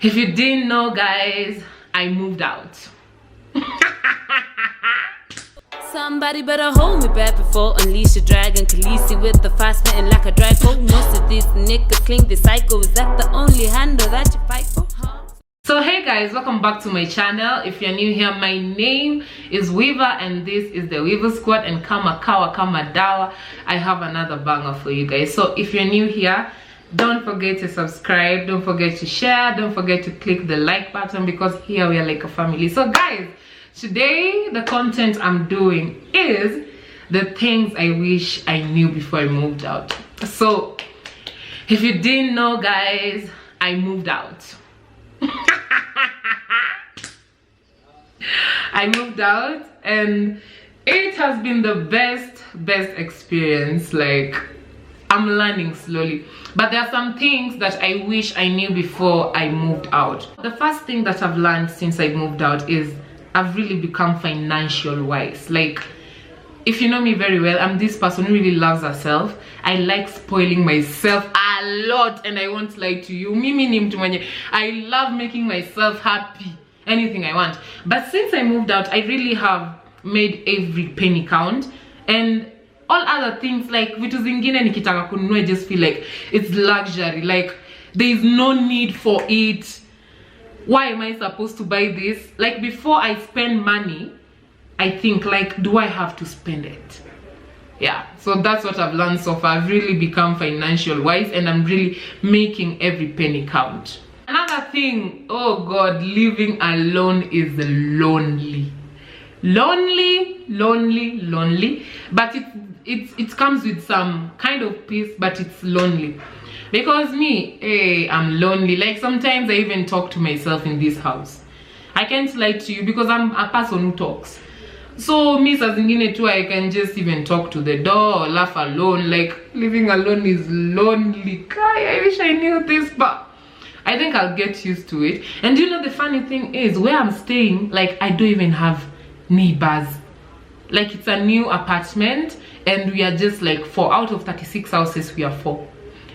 If you didn't know, guys, I moved out. Somebody better hold me back before unleash a dragon. Khaleesi with the fast spitting like a dragon. Most of these niggas cling the cycle. Is that the only handle that you fight for? So hey guys, welcome back to my channel. If you're new here, my name is Weaver and this is the Weaver Squad, and kama kawa kama dawa, I have another banger for you guys. So if you're new here, don't forget to subscribe, don't forget to share, don't forget to click the like button, because here we are like a family. So guys, today the content I'm doing is the things I wish I knew before I moved out. So if you didn't know, guys, I moved out. I moved out and it has been the best experience. Like, I'm learning slowly, but there are some things that I wish I knew before I moved out. The first thing that I've learned since I moved out is I've really become financial wise. Like, if you know me very well, I'm this person who really loves herself. I like spoiling myself a lot, and I won't lie to you. I love making myself happy, anything I want. But since I moved out, I really have made every penny count, and all other things like vitu zingine nikitaka kununua, I just feel like it's luxury. Like, there is no need for it. Why am I supposed to buy this? Like, before I spend money, I think, like, do I have to spend it? Yeah, so that's what I've learned so far. I've really become financial wise, and I'm really making every penny count. Another thing, oh god, living alone is lonely. Lonely, but it comes with some kind of peace, but it's lonely. Because me, hey, I'm lonely. Like, sometimes I even talk to myself in this house. I can't lie to you, because I'm a person who talks. So me saa zingine too, I can just even talk to the door or laugh alone. Like, living alone is lonely. Kai, I wish I knew this, but I think I'll get used to it. And you know, the funny thing is, where I'm staying, like, I don't even have neighbors. Like, it's a new apartment, and we are just like 4 out of 36 houses. We are 4,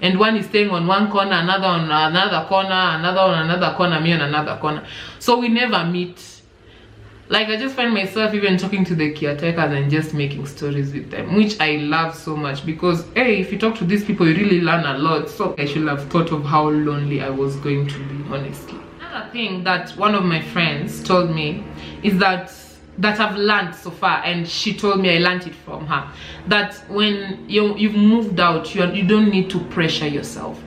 and one is staying on one corner, another on another corner, another on another corner, me on another corner. So we never meet. Like, I just find myself even talking to the caretakers and just making stories with them, which I love so much, because hey, if you talk to these people, you really learn a lot. So I should have thought of how lonely I was going to be, honestly. Another thing that one of my friends told me is that I've learned so far, and she told me I learned it from her, that when you've moved out, you don't need to pressure yourself.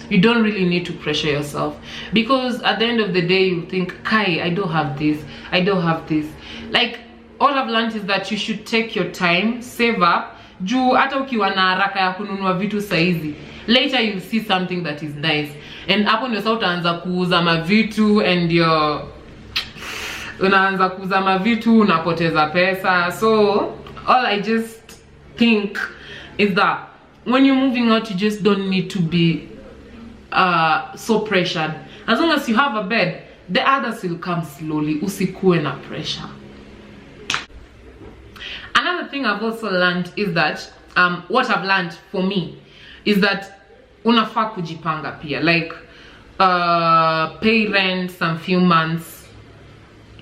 You don't really need to pressure yourself, because at the end of the day, you think, Kai, I don't have this, I don't have this. Like, all I've learned is that you should take your time, save up. Juu hata ukiwa na haraka ya kununua vitu saizi, later you see something that is nice, and hapo ndio sasa utaanza kuuza mavitu, and unaanza kuuza mavitu, unapoteza pesa. So all I just think is that when you're moving out, you just don't need to be so pressured. As long as you have a bed, the others will come slowly. Usikuwe na pressure. Another thing I've also learned is that what I've learned for me is that unafaa kujipanga pia. Like, pay rent some few months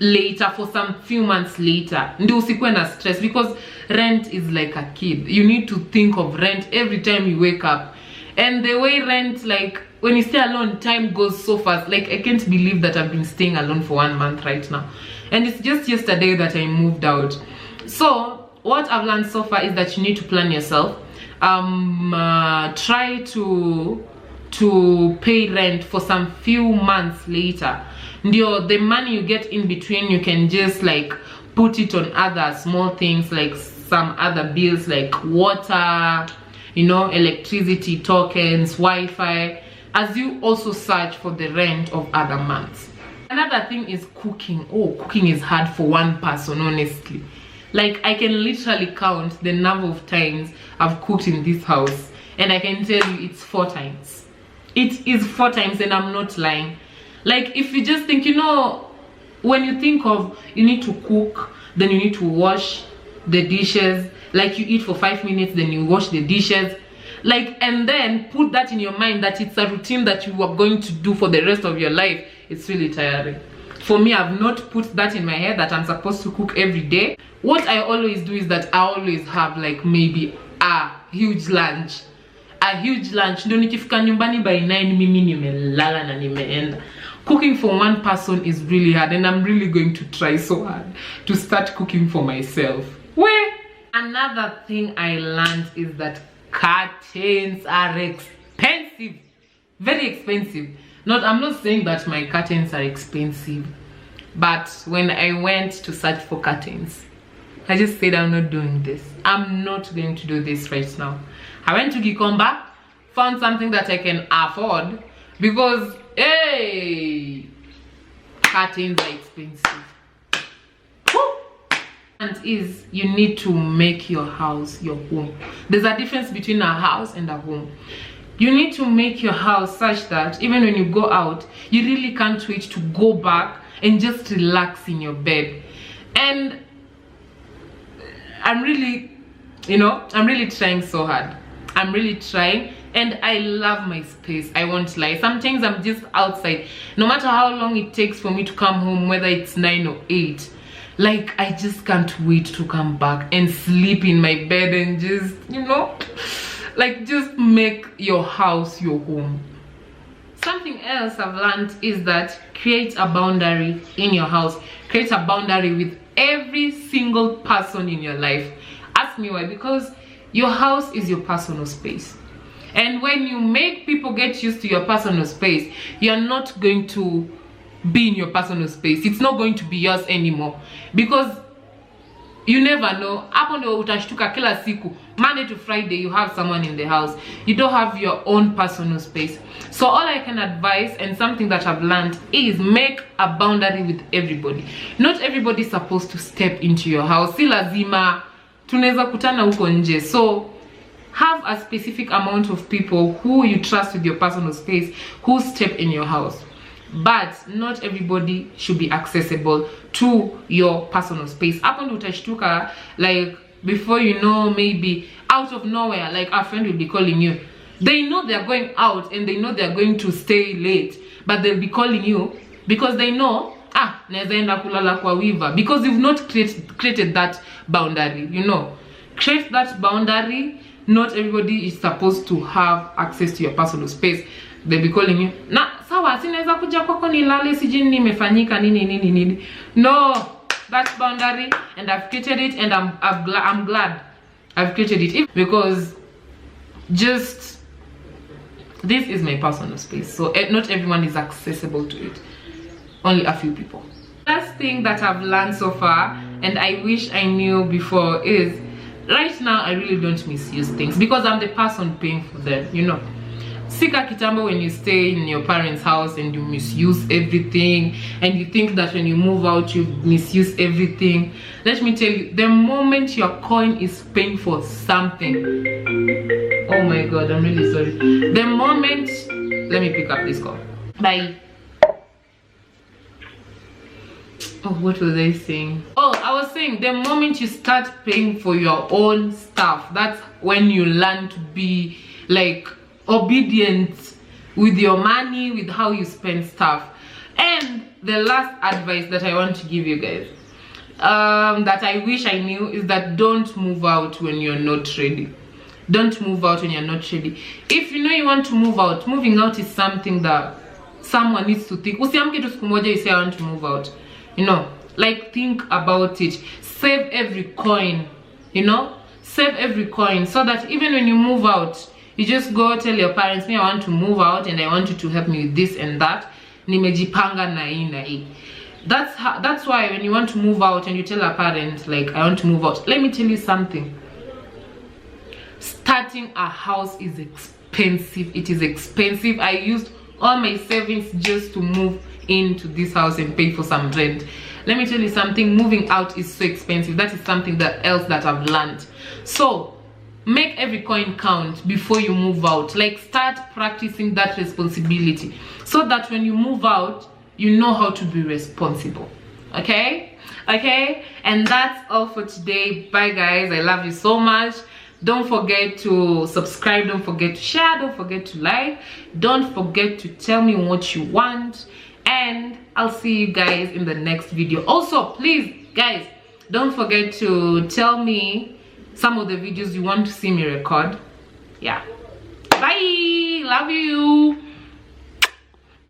later, for some few months later, ndio usikuwe na stress, because rent is like a kid. You need to think of rent every time you wake up. And the way rent, like, when you stay alone, time goes so fast. Like, I can't believe that I've been staying alone for 1 month right now, and it's just yesterday that I moved out. So what I've learned so far is that you need to plan yourself. Try to pay rent for some few months later. The money you get in between, you can just like put it on other small things, like some other bills like water, you know, electricity, tokens, Wi-Fi, as you also search for the rent of other months. Another thing is cooking. Oh, cooking is hard for one person, honestly. Like, I can literally count the number of times I've cooked in this house, and I can tell you it's 4 times. It is 4 times, and I'm not lying. Like, if you just think, you know, when you think of you need to cook, then you need to wash the dishes. Like, you eat for 5 minutes, then you wash the dishes. Like, and then put that in your mind that it's a routine that you are going to do for the rest of your life. it's really tiring. For me, I've not put that in my head that I'm supposed to cook every day. What I always do is that I always have like maybe a huge lunch. Ndio nikifika nyumbani by 9 mimi nimelala na nimeenda. Cooking for one person is really hard, and I'm really going to try so hard to start cooking for myself. Well, another thing I learned is that curtains are expensive. Very expensive. I'm not saying that my curtains are expensive, but when I went to search for curtains, I just said I'm not doing this. I'm not going to do this right now. I went to Gikomba, found something that I can afford, because hey, curtains are expensive. Woo! And is you need to make your house your home. There's a difference between a house and a home. You need to make your house such that even when you go out, you really can't wait to go back and just relax in your bed. And I'm really trying so hard. I'm really trying, and I love my space. I won't lie. Sometimes I'm just outside. No matter how long it takes for me to come home, whether it's 9 or 8, like I just can't wait to come back and sleep in my bed and just, like just make your house your home. Something else I've learned is that create a boundary in your house. Create a boundary with every single person in your life. Ask me why. Because your house is your personal space, and when you make people get used to your personal space, you're not going to be in your personal space. It's not going to be yours anymore, because you never know. Hapo ndio utashtuka kila siku, Monday to Friday you have someone in the house, you don't have your own personal space. So all I can advise, and something that I've learned, is make a boundary with everybody. Not everybody is supposed to step into your house. Si lazima tunaweza kutana huko nje. So have a specific amount of people who you trust with your personal space who step in your house. But not everybody should be accessible to your personal space. Hapo ndio utashtuka, like before you know, maybe out of nowhere, like a friend will be calling you. They know they're going out and they know they're going to stay late, but they'll be calling you because they know naweza enda kulala kwa wiva, because you've not created that boundary. Create that boundary. Not everybody is supposed to have access to your personal space. They'll be calling you, na sawa sinaweza kuja kwako nilale sijini nimefanyika nini. No, that's boundary, and I've created it, and I'm glad I've created it, because just this is my personal space. So not everyone is accessible to it. Only a few people. Last thing that I've learned so far, and I wish I knew before, is right now I really don't misuse things, because I'm the person paying for them. Sika kitambo, when you stay in your parents' house and you misuse everything, and you think that when you move out you misuse everything. Let me tell you, the moment your coin is paying for something, oh my god, I'm really sorry. The moment, let me pick up this call. Bye. Oh, what was I saying? Oh, I was saying the moment you start paying for your own stuff, that's when you learn to be like obedient with your money, with how you spend stuff. And the last advice that I want to give you guys, that I wish I knew, is that don't move out when you're not ready. Don't move out when you're not ready. If you know you want to move out, moving out is something that someone needs to think. Usiamke tu siku moja you say I want to move out. Like think about it. Save every coin. Save every coin, so that even when you move out, you just go tell your parents, me I want to move out and I want you to help me with this and that. Nimejipanga na hii na hii. That's why when you want to move out and you tell a parent like I want to move out, let me tell you something. Starting a house is expensive. It is expensive. I used all my savings just to move into this house and pay for some rent. Let me tell you something, moving out is so expensive. That is something else that I've learned. So make every coin count before you move out. Like start practicing that responsibility, so that when you move out, you know how to be responsible. Okay, and that's all for today. Bye guys, I love you so much. Don't forget to subscribe, don't forget to share, don't forget to like, don't forget to tell me what you want. and I'll see you guys in the next video. Also, please guys, don't forget to tell me some of the videos you want to see me record. Yeah, bye, love you.